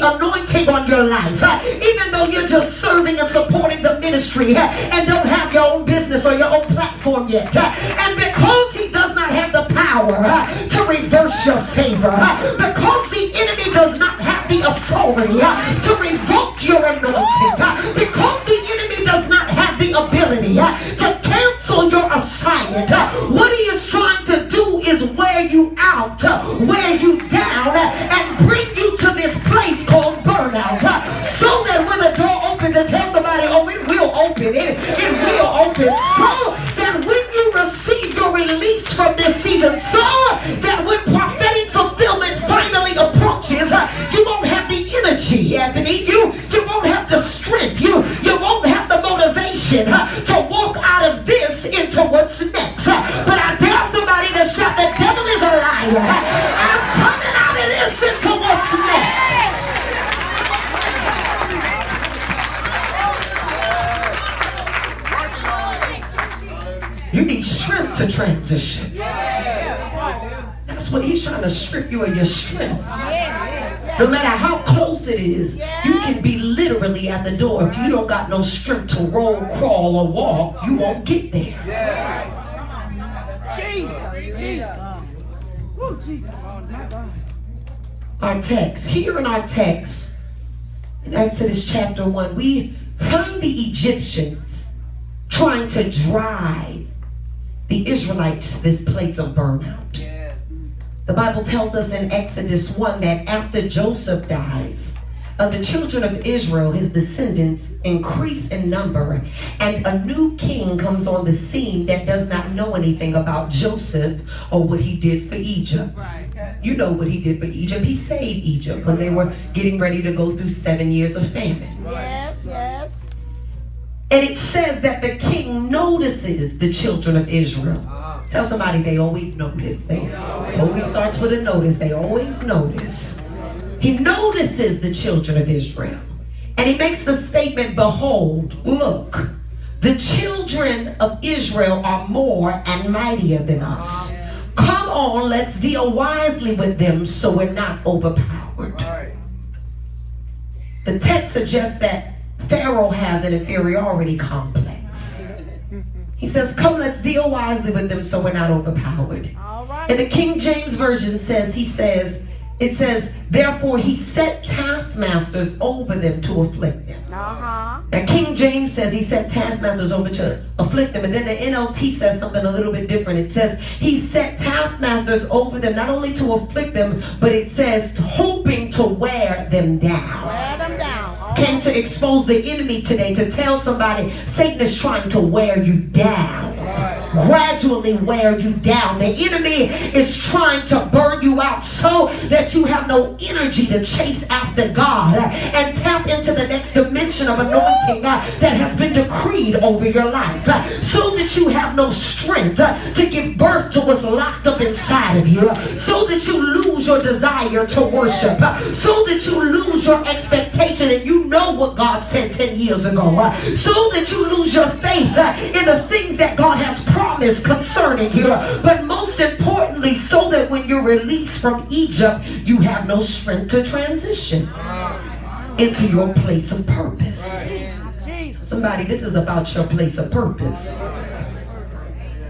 anointing on your life, even though you're just serving and supporting the ministry and don't have your own business or your own platform yet. And because he does not have the power to reverse your favor, because the enemy does not have the authority to revoke your anointing, because the enemy does not have the ability to cancel your assignment, what he is trying to do is wear you out, wear you down, and bring you to this place called burnout, so that when the door opens, and tell somebody, oh, it will open, it will open, so that when you receive your release from this season, so that when prophetic fulfillment finally approaches, you won't have the energy, Anthony, you won't have the strength, you won't have the motivation to walk out of this into what's next. But I dare somebody to shout, the devil is a liar. I'm coming out of this into what's next. You need strength to transition. That's what he's trying to strip you of, your strength. No matter how close it is, you can be literally at the door. If you don't got no strength to roll, crawl, or walk, you won't get there. Our text, here in our text, in Exodus chapter 1, we find the Egyptians trying to drive the Israelites to this place of burnout. The Bible tells us in Exodus 1 that after Joseph dies, the children of Israel, his descendants, increase in number, and a new king comes on the scene that does not know anything about Joseph or what he did for Egypt. You know what he did for Egypt. He saved Egypt when they were getting ready to go through 7 years of famine. Yes. And it says that the king notices the children of Israel. Tell somebody, they always notice. They always starts with a notice. They always notice. He notices the children of Israel. And he makes the statement, behold, look, the children of Israel are more and mightier than us. Come on, let's deal wisely with them so we're not overpowered. The text suggests that Pharaoh has an inferiority complex. He says, come, let's deal wisely with them so we're not overpowered. And the King James Version it says, therefore he set taskmasters over them to afflict them. Now King James says he set taskmasters over to afflict them. And then the NLT says something a little bit different. It says he set taskmasters over them, not only to afflict them, but it says hoping to wear them down. Wear them down. Came to expose the enemy today, to tell somebody Satan is trying to wear you down. Gradually wear you down. The enemy is trying to burn you out so that you have no energy to chase after God and tap into the next dimension of anointing that has been decreed over your life, so that you have no strength to give birth to what's locked up inside of you, so that you lose your desire to worship, so that you lose your expectation and you know what God said 10 years ago, so that you lose your faith in the things that God has promised concerning you, but most importantly, so that when you're released from Egypt, you have no strength to transition into your place of purpose. Somebody, this is about your place of purpose.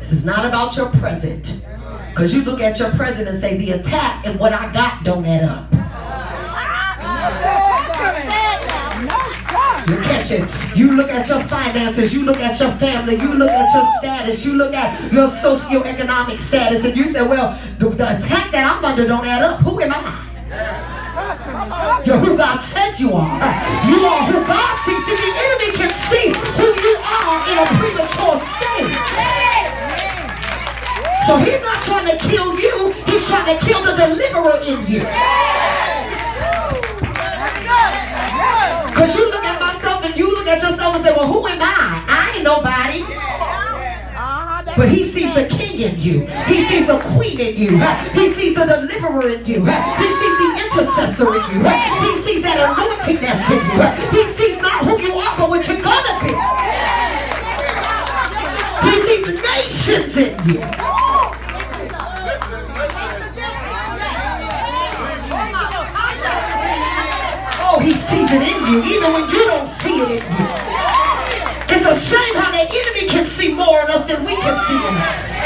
This is not about your present. Because you look at your present and say, the attack and what I got don't add up. You're catching. You look at your finances, you look at your family, you look at your status, you look at your socioeconomic status, and you say, well, the attack that I'm under don't add up. Who am I? You're who God said you are. You are who God sees. See, the enemy can see who you are in a premature state. So he's not trying to kill you, he's trying to kill the deliverer in you. Because you look at myself and you look at yourself and say, well, who am I? I ain't nobody. But he sees the king in you. He sees the queen in you. He sees the deliverer in you. He sees the intercessor in you. He sees that anointing that's in you. He sees not who you are, but what you're gonna be. He sees nations in you. he sees it in you, even when you don't see it in you. It's a shame how the enemy can see more in us than we can see in us.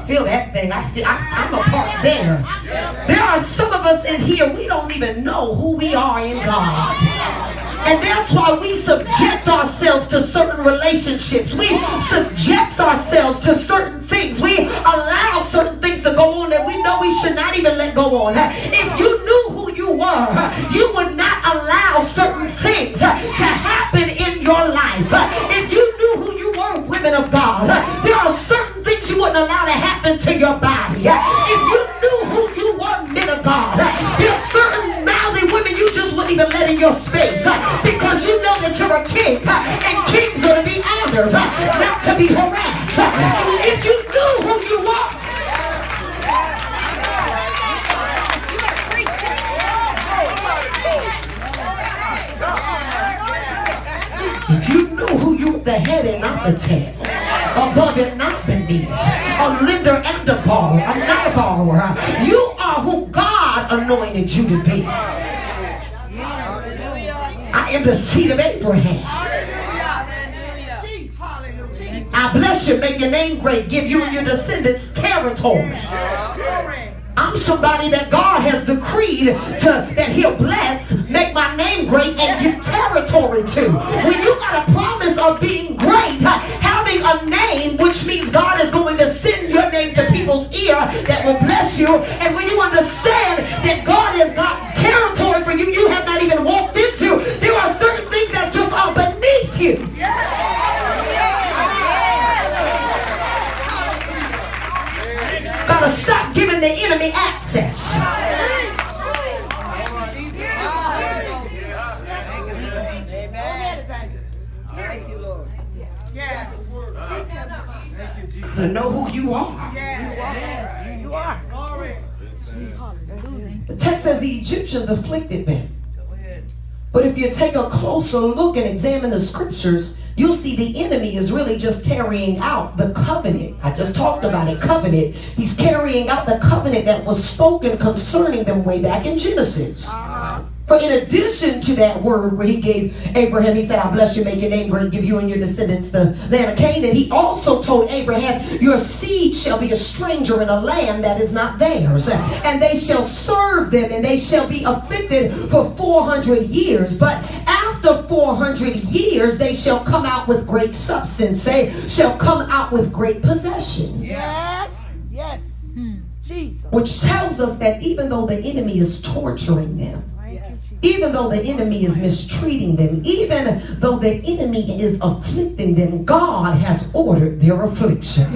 Feel that thing. I'm a part there. There are some of us in here, we don't even know who we are in God. And that's why we subject ourselves to certain relationships. We subject ourselves to certain things. We allow certain things to go on that we know we should not even let go on. If you knew who you were, you would not allow certain things to happen in your life. If you knew who you were, women of God, there are certain things you wouldn't allow to happen to your body. If you knew who you were, men of God, there's certain mouthy women you just wouldn't even let in your space because you know that you're a king and kings are to be honored, not to be harassed. If you knew who you are, if you knew who you were, the head and not the tail, above and not beneath, a lender and a borrower, I'm not a borrower. You are who God anointed you to be. I am the seed of Abraham. I bless you, make your name great, give you and your descendants territory. I'm somebody that God has decreed that he'll bless, make my name great, and give territory to. When you got a promise of being great, having a name, which means God is going to send your name to people's ear that will bless you, and when you understand that God has got territory for you, you have not even walked into, there are certain things that just are beneath you. Gotta stop giving the enemy access. Gotta know who you are. The text says the Egyptians afflicted them. But if you take a closer look and examine the scriptures, you'll see the enemy is really just carrying out the covenant. I just talked about it, covenant. He's carrying out the covenant that was spoken concerning them way back in Genesis. For in addition to that word where he gave Abraham, he said, I'll bless you, make your name great, give you and your descendants the land of Canaan. He also told Abraham, your seed shall be a stranger in a land that is not theirs. And they shall serve them, and they shall be afflicted for 400 years. But after 400 years, they shall come out with great substance. They shall come out with great possession. Yes. Yes. Jesus. Which tells us that even though the enemy is torturing them, even though the enemy is mistreating them, even though the enemy is afflicting them, God has ordered their affliction.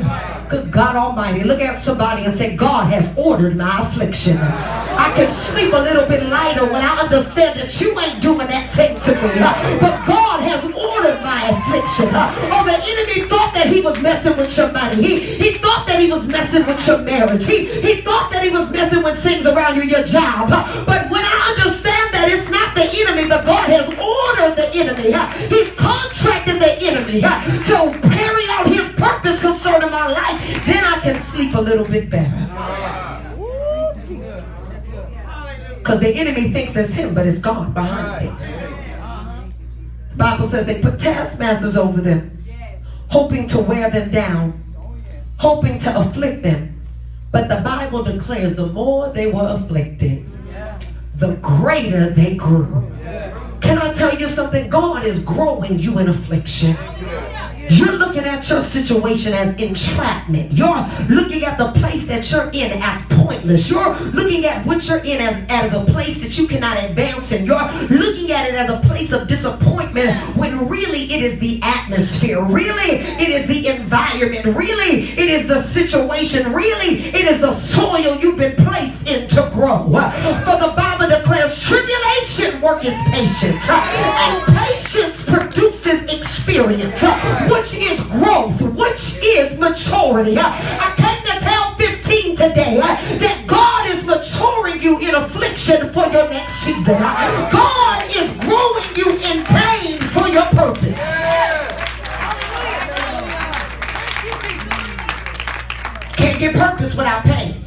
Good God Almighty, look at somebody and say, God has ordered my affliction. I can sleep a little bit lighter when I understand that you ain't doing that thing to me. But God has ordered my affliction. Oh, the enemy thought that he was messing with your money. He thought that he was messing with your marriage. He thought that he was messing with things around you, your job. But when I understand that it's not the enemy, but God has ordered the enemy. He's contracted the enemy to carry out his purpose concerning my life. Then I can sleep a little bit better. Because the enemy thinks it's him, but it's God behind it. The Bible says they put taskmasters over them, hoping to wear them down, hoping to afflict them. But the Bible declares the more they were afflicted, the greater they grew. Can I tell you something? God is growing you in affliction. You're looking at your situation as entrapment. You're looking at the place that you're in as pointless. You're looking at what you're in as a place that you cannot advance in. You're looking at it as a place of disappointment when really it is the atmosphere. Really it is the environment. Really it is the situation. Really it is the soil you've been placed in to grow. For the Bible declares tribulation worketh patience, and patience produces experience, which is growth, which is maturity. I came to tell 15 today that God is maturing you in affliction for your next season. God is growing you in pain for your purpose. Can get purpose without pain.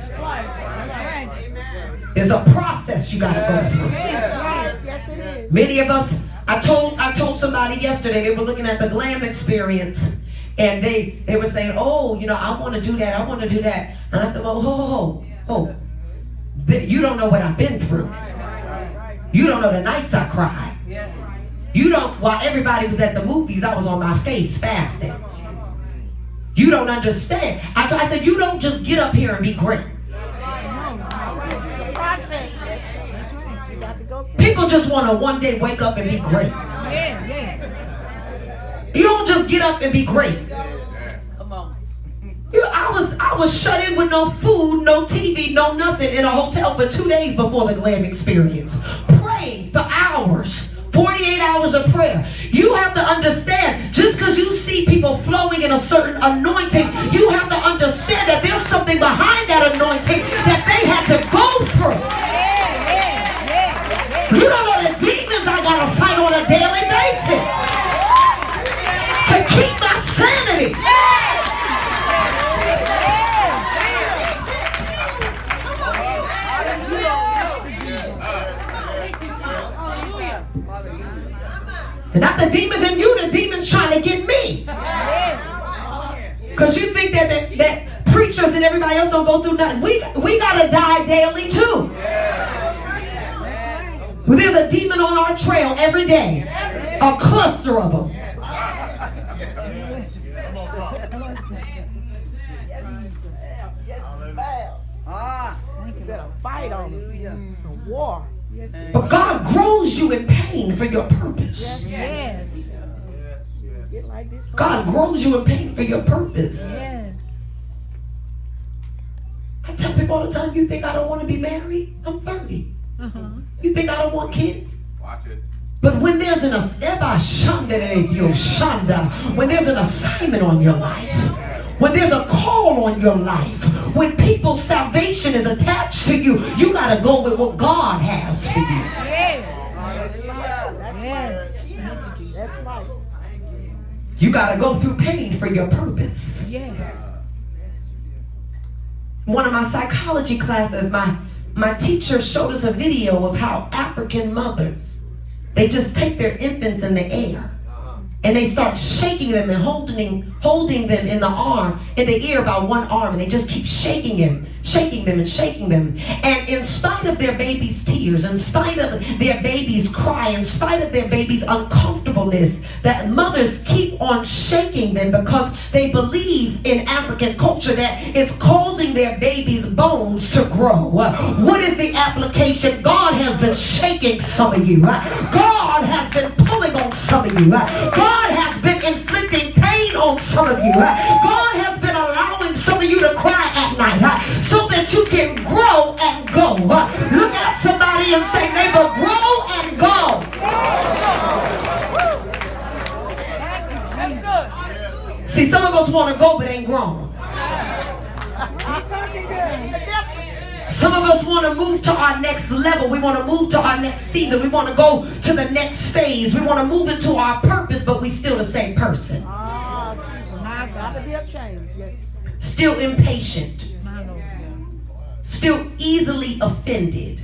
There's a process you got to go through. Yes, it is. Many of us, I told somebody yesterday, they were looking at the glam experience, and they were saying, oh, you know, I want to do that, I want to do that. And I said, well, ho. You don't know what I've been through. You don't know the nights I cried. You don't, while everybody was at the movies, I was on my face fasting. You don't understand. I said, you don't just get up here and be great. People just want to one day wake up and be great. You don't just get up and be great. I was shut in with no food, no TV, no nothing in a hotel for 2 days before the glam experience. Praying for hours. 48 hours of prayer. You have to understand, just because you see people flowing in a certain anointing, you have to understand that there's something behind that anointing that they had to go through. You don't know the demons I got to fight on a daily basis to keep my sanity. Not the demons in you, the demons trying to get me. Because you think that preachers and everybody else don't go through nothing. We got to die daily too. Well, there's a demon on our trail every day. A cluster of them. You better fight on them. It's a war. But God grows you in pain for your purpose. Yes. God grows you in pain for your purpose. Yes. I tell people all the time, you think I don't want to be married? I'm 30. You think I don't want kids? Watch it. But when there's an assignment on your life, when there's a call on your life, when people's salvation is attached to you, you got to go with what God has for you. You got to go through pain for your purpose. One of my psychology classes, my teacher showed us a video of how African mothers, they just take their infants in the air and they start shaking them and holding them in the ear by one arm, and they just keep shaking them. And in spite of their baby's tears, in spite of their baby's cry, in spite of their baby's uncomfortableness, that mothers keep on shaking them because they believe in African culture that it's causing their baby's bones to grow. What is the application? God has been shaking some of you. God has been pulling on some of you. God has been inflicting pain on some of you. God has been allowing some of you to cry at night so that you can grow and go. Look at somebody and say, neighbor, grow and go. See, some of us want to go but ain't grown. Some of us want to move to our next level. We want to move to our next season. We want to go to the next phase. We want to move into our purpose, but we still the same person. Still impatient. Still easily offended.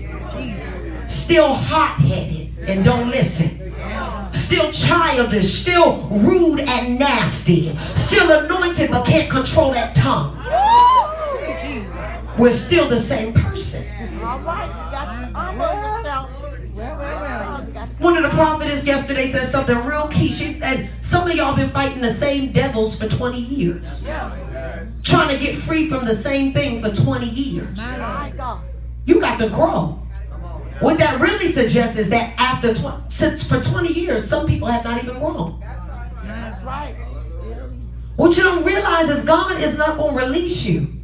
Still hot-headed and don't listen. Still childish. Still rude and nasty. Still anointed but can't control that tongue. We're still the same person. One of the prophetess yesterday said something real key. She said, some of y'all been fighting the same devils for 20 years. Trying to get free from the same thing for 20 years. You got to grow. What that really suggests is that for 20 years, some people have not even grown. That's right. What you don't realize is God is not going to release you.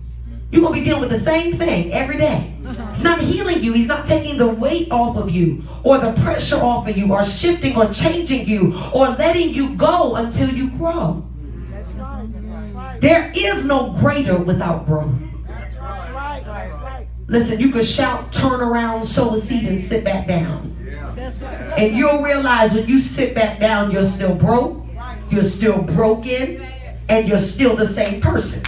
You're going to be dealing with the same thing every day. He's not healing you. He's not taking the weight off of you or the pressure off of you or shifting or changing you or letting you go until you grow. There is no greater without growth. Listen, you could shout, turn around, sow a seed, and sit back down. And you'll realize when you sit back down, you're still broke, you're still broken, and you're still the same person.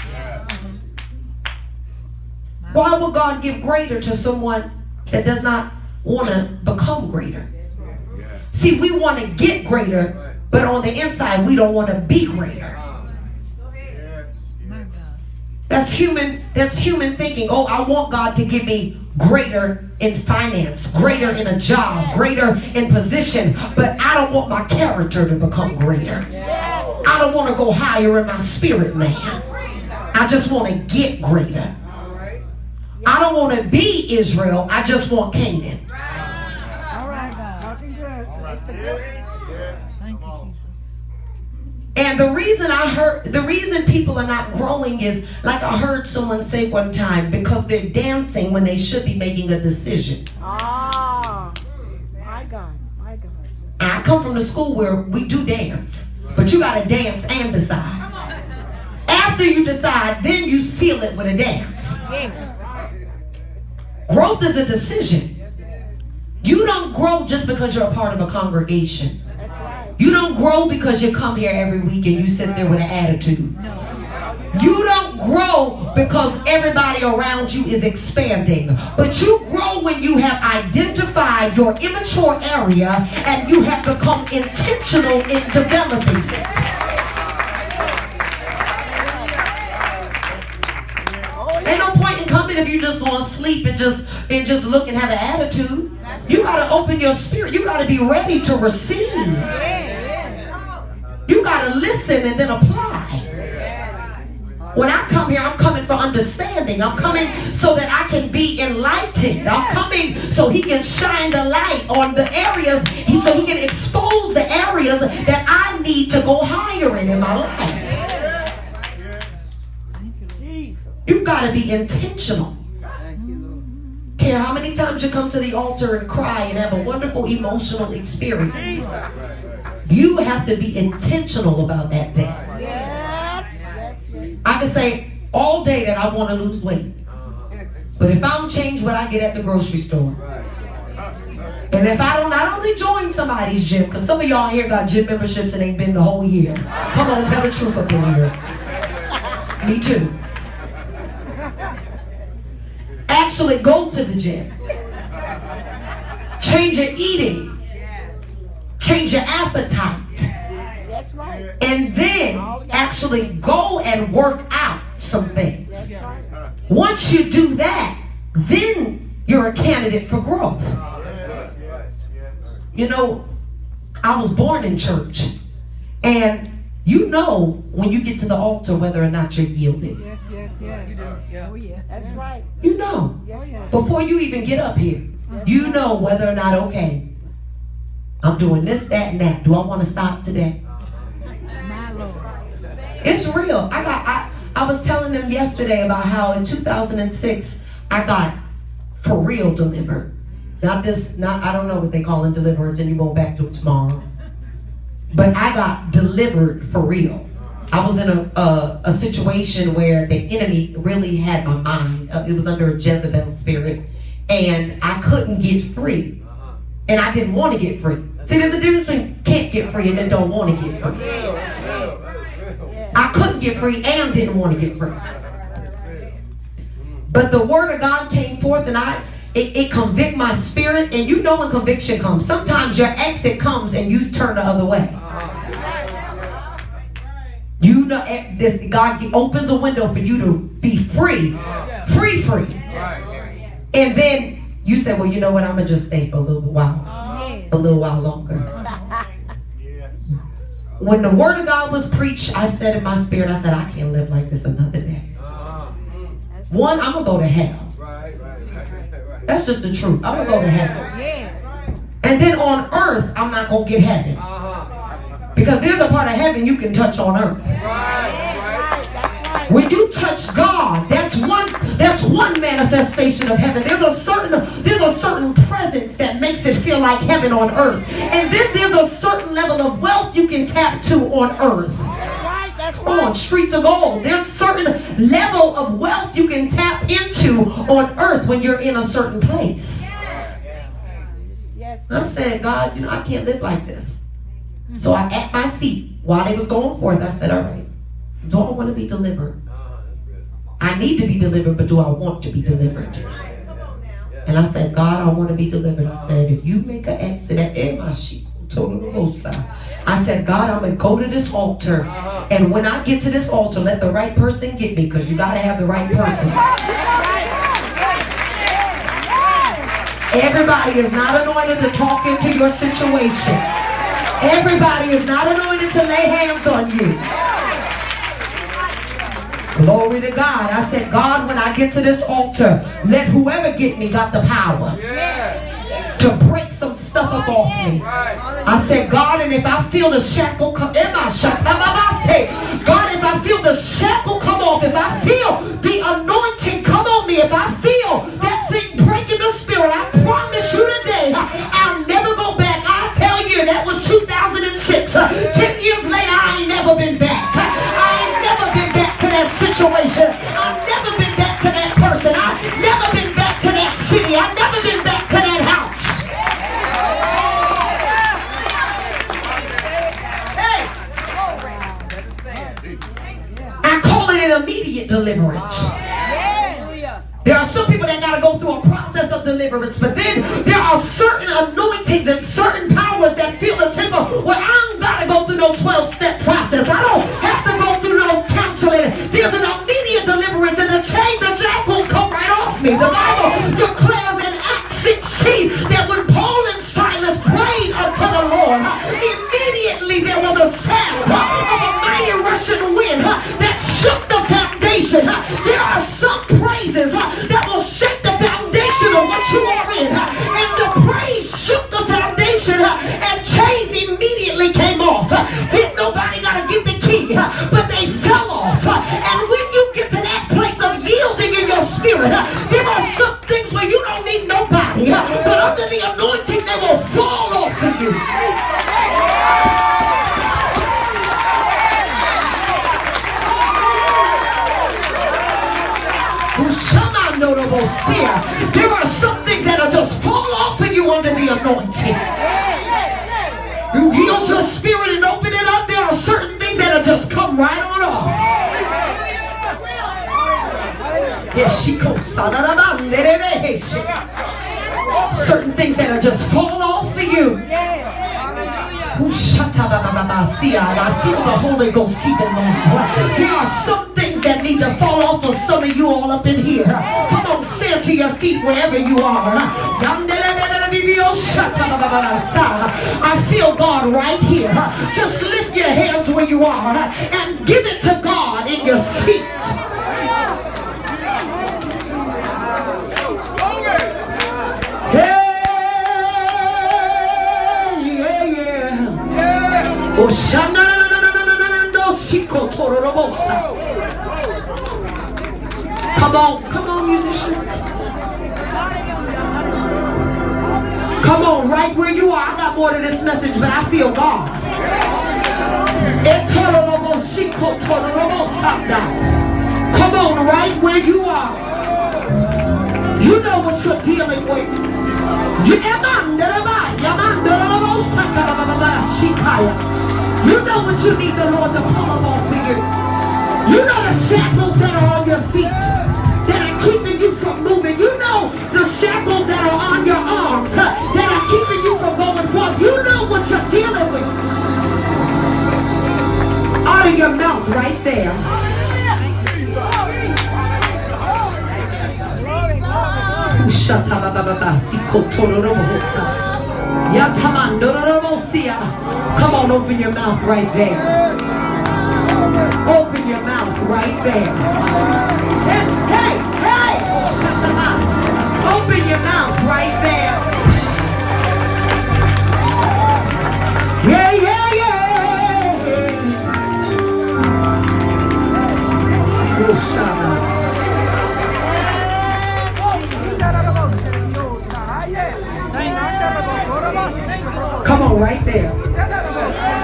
Why would God give greater to someone that does not want to become greater? See, we want to get greater, but on the inside, we don't want to be greater. That's human thinking. Oh, I want God to give me greater in finance, greater in a job, greater in position, but I don't want my character to become greater. I don't want to go higher in my spirit, man. I just want to get greater. I don't want to be Israel. I just want Canaan. All right, God. Talking good. Thank you, Jesus. And the reason people are not growing is, like I heard someone say one time, because they're dancing when they should be making a decision. Ah, my God, my God. I come from the school where we do dance, but you got to dance and decide. After you decide, then you seal it with a dance. Growth is a decision. You don't grow just because you're a part of a congregation. You don't grow because you come here every week and you sit there with an attitude. You don't grow because everybody around you is expanding. But you grow when you have identified your immature area and you have become intentional in developing it. Ain't no point in coming if you just going to sleep and just look and have an attitude. You got to open your spirit. You got to be ready to receive. You got to listen and then apply. When I come here, I'm coming for understanding. I'm coming so that I can be enlightened. I'm coming so he can shine the light on the areas, so he can expose the areas that I need to go higher in my life. You've got to be intentional. Care how many times you come to the altar and cry and have a wonderful emotional experience. You have to be intentional about that thing. I can say all day that I want to lose weight, but if I don't change what I get at the grocery store, and if I don't not only join somebody's gym, because some of y'all here got gym memberships and ain't been the whole year. Come on, tell the truth up in here. Me too. Actually go to the gym. Change your eating. Change your appetite. And then actually go and work out some things. Once you do that, then you're a candidate for growth. You know, I was born in church. And you know when you get to the altar whether or not you're yielded. Yes. Oh, yeah. That's right. You know. Before you even get up here, you know whether or not, okay, I'm doing this, that, and that. Do I want to stop today? It's real. I was telling them yesterday about how in 2006 I got for real delivered. I don't know what they call in deliverance, and you go back to it tomorrow. But I got delivered for real. I was in a situation where the enemy really had my mind. It was under a Jezebel spirit, and I couldn't get free. And I didn't want to get free. See, there's a difference between can't get free and then don't want to get free. I couldn't get free and didn't want to get free. But the word of God came forth, and it convict my spirit. And you know when conviction comes, sometimes your exit comes and you turn the other way. You know, God opens a window for you to be free. And then you say, well, you know what, I'm going to just stay for a little while longer. When the word of God was preached, I said in my spirit, I said, I can't live like this another day. One, I'm going to go to hell. That's just the truth. I'm going to go to hell. And then on earth, I'm not going to get heaven. Because there's a part of heaven you can touch on earth. When you touch God, that's one manifestation of heaven. There's a certain presence that makes it feel like heaven on earth. And then there's a certain level of wealth you can tap to on earth. That's right. On streets of gold. There's a certain level of wealth you can tap into on earth when you're in a certain place. I said, God, I can't live like this. So I at my seat while they was going forth, I said, all right, do I want to be delivered? I I need to be delivered, but do I want to be delivered? And I said, God, I want to be delivered. I said, if you make an accident, I said, God, I'm going to go to this altar. And when I get to this altar, let the right person get me, because you got to have the right person. Everybody is not anointed to talk into your situation. Everybody is not anointed to lay hands on you. Glory to God. I said, God, when I get to this altar, let whoever get me got the power to break some stuff up off me. I said, God, and if I feel the shackle come, God, if I feel the shackle come off, if I feel the anointing come on me, if I feel that thing break in the spirit, I promise you today, I'll never go back. I tell you, that was 2006. 10 years later, I ain't never been back. I ain't never been back to that situation. I've never been back to that person. I've never been back to that city. I've never been back to that house. I call it an immediate deliverance. There are some people that got to go through a process of deliverance, but then there are certain anointings and certain powers that fill the temple where I don't got to go through no 12-step process. I don't have to go through no counseling. There's an immediate deliverance, and the chains, the shackles come right off me. The Bible declares in Acts 16 that when Paul and Silas prayed unto the Lord, immediately there was a sound of a mighty rushing wind that shook the foundation. There are some praises that will shake the foundation of what you are in. And the praise shook the foundation, and chains immediately came off. Didn't nobody got to get the key, but they fell off. And when you get to that place of yielding in your spirit, there are some things where you don't need nobody, but under the anointing they will fall off of you. There are some things that'll just fall off of you under the anointing. You yield your spirit and open it up. There are certain things that'll just come right on off. Certain things that'll just fall off for you. I feel the Holy Ghost even now. There are some things that need to fall off of some of you all up in here. Come on, stand to your feet wherever you are. I feel God right here. Just lift your hands where you are and give it to God in your seat. Come on, musicians. Come on, right where you are. I got more to this message, but I feel God. Come on, right where you are. You know what you're dealing with. You know what you need the Lord to pull up off of you. You know the shackles that are on your feet that are keeping you from moving. You know the shackles that are on your arms that are keeping you from going forth. You know what you're dealing with. Out of your mouth right there. Come on, open your mouth right there. Open your mouth right there. Hey! Shut them up. Open your mouth right there. Yeah. Oh, shut up. Come on, right there.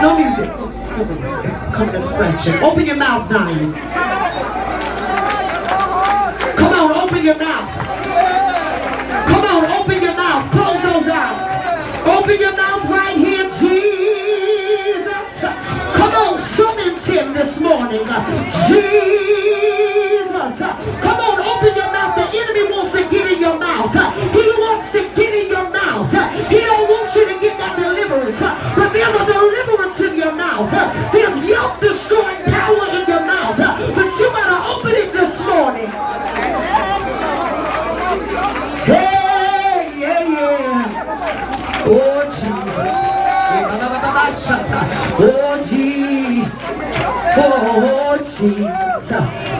No music. Come to distraction. Open your mouth, Zion. Come on, open your mouth. Come on, open your mouth. Close those eyes. Open your mouth right here, Jesus. Come on, summons him this morning. Jesus. Come Oh, Jesus. Oh, Jesus.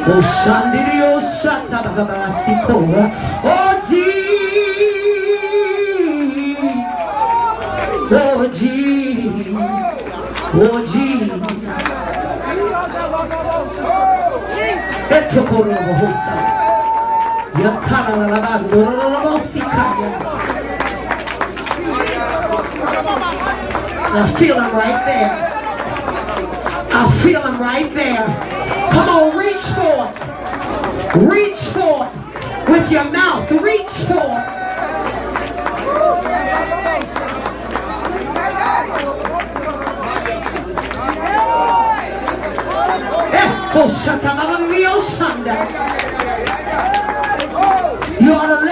Oh, Shandiri, oh, Shata, Babasiko. Oh, Jesus. Oh, Jesus. Oh, Jesus. Etokorobohosa. Yatana la lavando, Rosikaya. I feel him right there. I feel him right there. Come on, reach for it. Reach for it with your mouth. Reach for it. You ought to